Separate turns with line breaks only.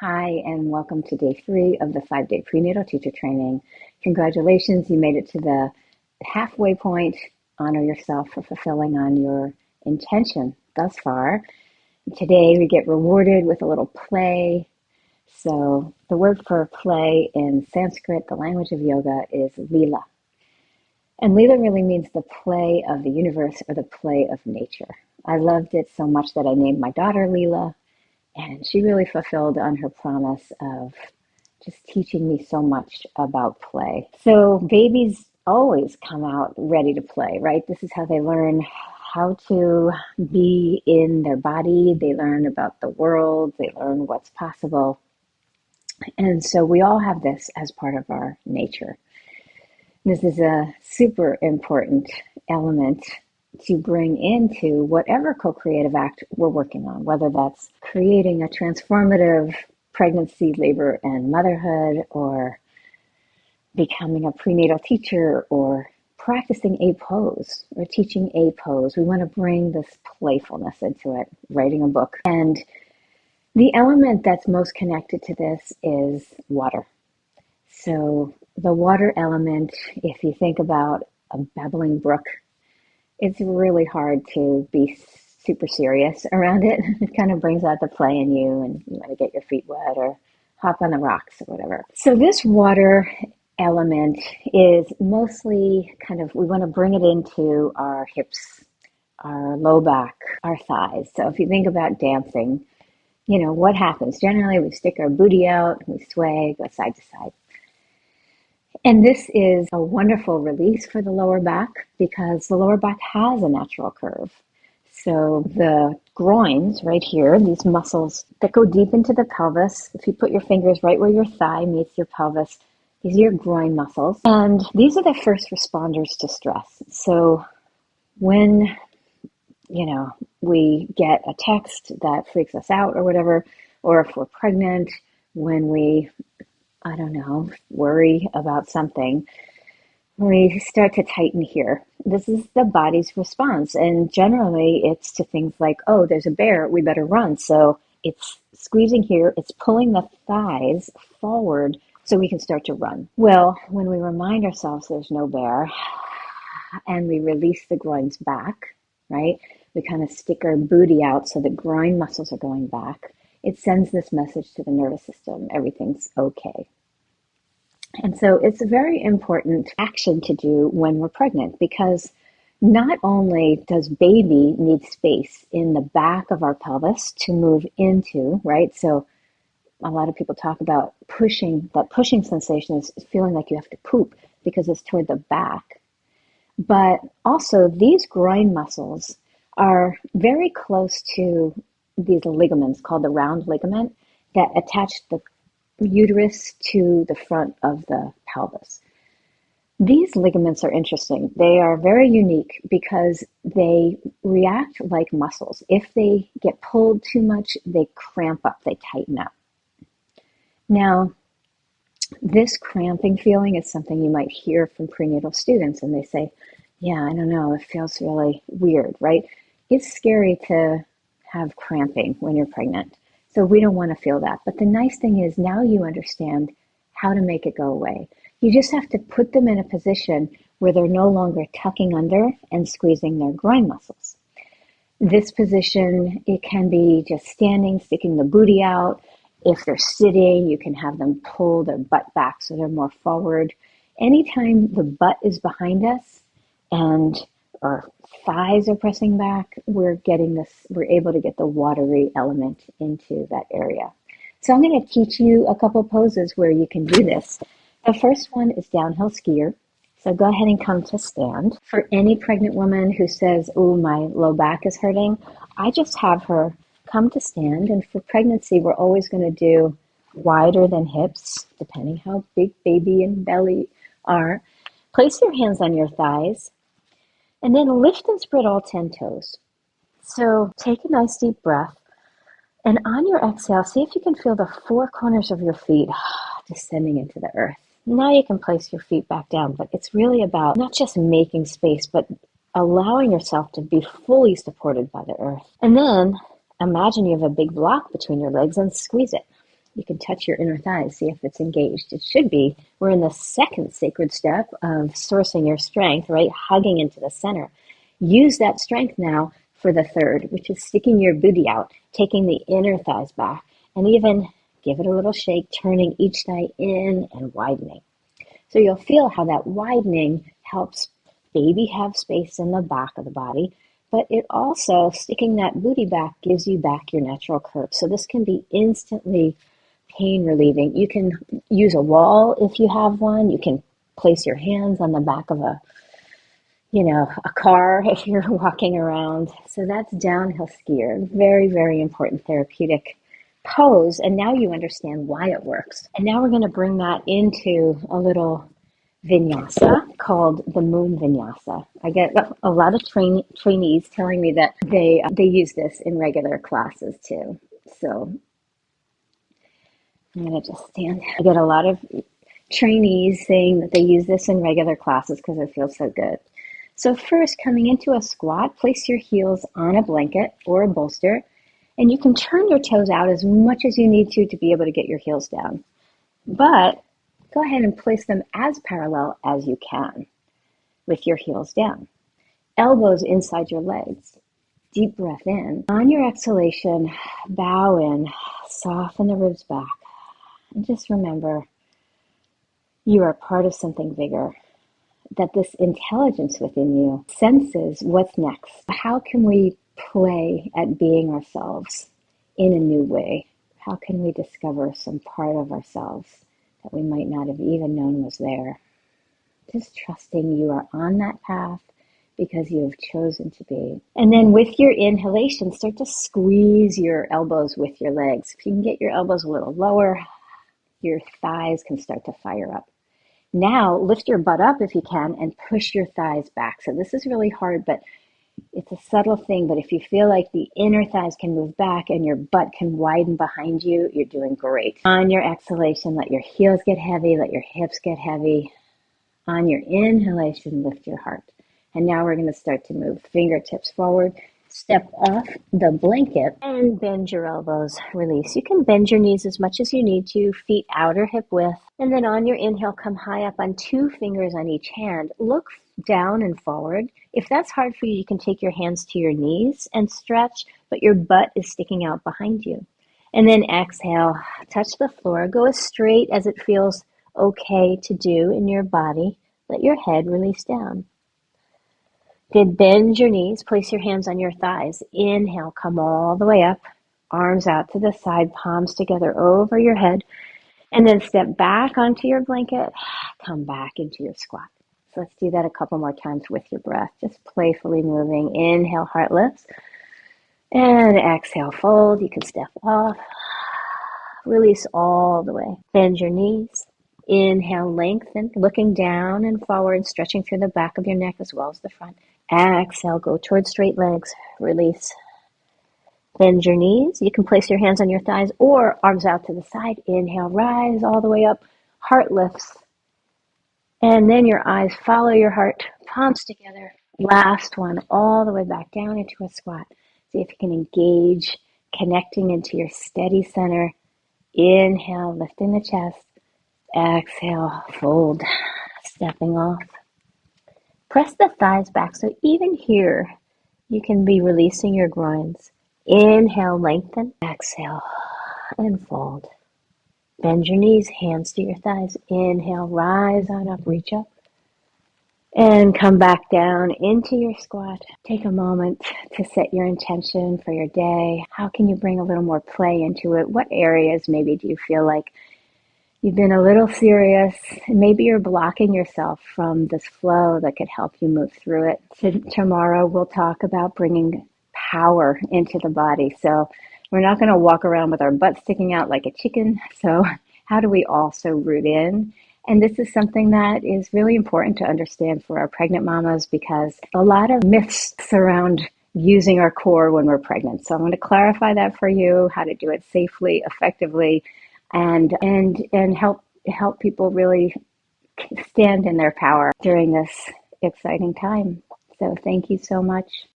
Hi, and welcome to day 3 of the 5-day prenatal teacher training. Congratulations, you made it to the halfway point. Honor yourself for fulfilling on your intention thus far. Today we get rewarded with a little play. So the word for play in Sanskrit, the language of yoga, is Leela. And Leela really means the play of the universe or the play of nature. I loved it so much that I named my daughter Leela. And she really fulfilled on her promise of just teaching me so much about play. So babies always come out ready to play, right? This is how they learn how to be in their body. They learn about the world. They learn what's possible. And so we all have this as part of our nature. This is a super important element to bring into whatever co-creative act we're working on, whether that's creating a transformative pregnancy, labor, and motherhood, or becoming a prenatal teacher, or practicing a pose, or teaching a pose. We want to bring this playfulness into it, writing a book. And the element that's most connected to this is water. So the water element, if you think about a babbling brook, it's really hard to be super serious around it. It kind of brings out the play in you, and you want to get your feet wet or hop on the rocks or whatever. So this water element is mostly we want to bring it into our hips, our low back, our thighs. So if you think about dancing, what happens? Generally, we stick our booty out, we sway, go side to side. And this is a wonderful release for the lower back because the lower back has a natural curve. So the groins right here, these muscles that go deep into the pelvis, if you put your fingers right where your thigh meets your pelvis, these are your groin muscles. And these are the first responders to stress. So when, we get a text that freaks us out or whatever, or if we're pregnant, when we worry about something, we start to tighten here. This is the body's response. And generally it's to things like, oh, there's a bear, we better run. So it's squeezing here, it's pulling the thighs forward so we can start to run. Well, when we remind ourselves there's no bear and we release the groins back, right? We kind of stick our booty out so the groin muscles are going back. It sends this message to the nervous system, everything's okay. And so it's a very important action to do when we're pregnant because not only does baby need space in the back of our pelvis to move into, right? So a lot of people talk about pushing, that pushing sensation is feeling like you have to poop because it's toward the back. But also these groin muscles are very close to these ligaments called the round ligament that attach the uterus to the front of the pelvis. These ligaments are interesting. They are very unique because they react like muscles. If they get pulled too much, they cramp up, they tighten up. Now, this cramping feeling is something you might hear from prenatal students, and they say, yeah, I don't know, it feels really weird, right? It's scary to have cramping when you're pregnant. So we don't want to feel that. But the nice thing is now you understand how to make it go away. You just have to put them in a position where they're no longer tucking under and squeezing their groin muscles. This position, it can be just standing, sticking the booty out. If they're sitting, you can have them pull their butt back so they're more forward. Anytime the butt is behind us and our thighs are pressing back, we're able to get the watery element into that area. So I'm going to teach you a couple poses where you can do this. The first one is downhill skier. So go ahead and come to stand. For any pregnant woman who says, oh, my low back is hurting, I just have her come to stand. And for pregnancy, we're always going to do wider than hips, depending how big baby and belly are. Place your hands on your thighs. And then lift and spread all 10 toes. So take a nice deep breath. And on your exhale, see if you can feel the 4 corners of your feet descending into the earth. Now you can place your feet back down, but it's really about not just making space, but allowing yourself to be fully supported by the earth. And then imagine you have a big block between your legs and squeeze it. You can touch your inner thighs, see if it's engaged. It should be. We're in the second sacred step of sourcing your strength, right? Hugging into the center. Use that strength now for the third, which is sticking your booty out, taking the inner thighs back, and even give it a little shake, turning each thigh in and widening. So you'll feel how that widening helps baby have space in the back of the body, but it also, sticking that booty back, gives you back your natural curve. So this can be instantly pain relieving. You can use a wall if you have one. You can place your hands on the back of a car if you're walking around. So that's downhill skier. Very, very important therapeutic pose. And now you understand why it works. And now we're going to bring that into a little vinyasa called the moon vinyasa. I get a lot of trainees telling me that they use this in regular classes too. So I'm going to just stand. I get a lot of trainees saying that they use this in regular classes because it feels so good. So first, coming into a squat, place your heels on a blanket or a bolster, and you can turn your toes out as much as you need to be able to get your heels down. But go ahead and place them as parallel as you can with your heels down. Elbows inside your legs. Deep breath in. On your exhalation, bow in, soften the ribs back. And just remember, you are part of something bigger, that this intelligence within you senses what's next. How can we play at being ourselves in a new way? How can we discover some part of ourselves that we might not have even known was there? Just trusting you are on that path because you have chosen to be. And then with your inhalation, start to squeeze your elbows with your legs. If you can get your elbows a little lower, your thighs can start to fire up. Now lift your butt up if you can and push your thighs back. So this is really hard, but it's a subtle thing. But if you feel like the inner thighs can move back and your butt can widen behind you, you're doing great. On your exhalation, let your heels get heavy, let your hips get heavy. On your inhalation, lift your heart. And now we're going to start to move fingertips forward. Step off the blanket and bend your elbows, release. You can bend your knees as much as you need to, feet outer hip width. And then on your inhale, come high up on 2 fingers on each hand. Look down and forward. If that's hard for you, you can take your hands to your knees and stretch, but your butt is sticking out behind you. And then exhale, touch the floor. Go as straight as it feels okay to do in your body. Let your head release down. Good, bend your knees, place your hands on your thighs. Inhale, come all the way up, arms out to the side, palms together over your head, and then step back onto your blanket, come back into your squat. So let's do that a couple more times with your breath, just playfully moving. Inhale, heart lifts, and exhale, fold. You can step off, release all the way. Bend your knees. Inhale, lengthen, looking down and forward, stretching through the back of your neck as well as the front. Exhale, go towards straight legs, release. Bend your knees. You can place your hands on your thighs or arms out to the side. Inhale, rise all the way up, heart lifts. And then your eyes follow your heart, palms together. Last one, all the way back down into a squat. See if you can engage, connecting into your steady center. Inhale, lifting the chest. Exhale, fold, stepping off. Press the thighs back, so even here, you can be releasing your groins. Inhale, lengthen. Exhale, and fold. Bend your knees, hands to your thighs. Inhale, rise on up, reach up. And come back down into your squat. Take a moment to set your intention for your day. How can you bring a little more play into it? What areas maybe do you feel like you've been a little serious, and maybe you're blocking yourself from this flow that could help you move through it? So tomorrow we'll talk about bringing power into the body. So we're not going to walk around with our butt sticking out like a chicken. So how do we also root in? And this is something that is really important to understand for our pregnant mamas, because a lot of myths surround using our core when we're pregnant. So I'm going to clarify that for you, how to do it safely, effectively, and help people really stand in their power during this exciting time. So thank you so much.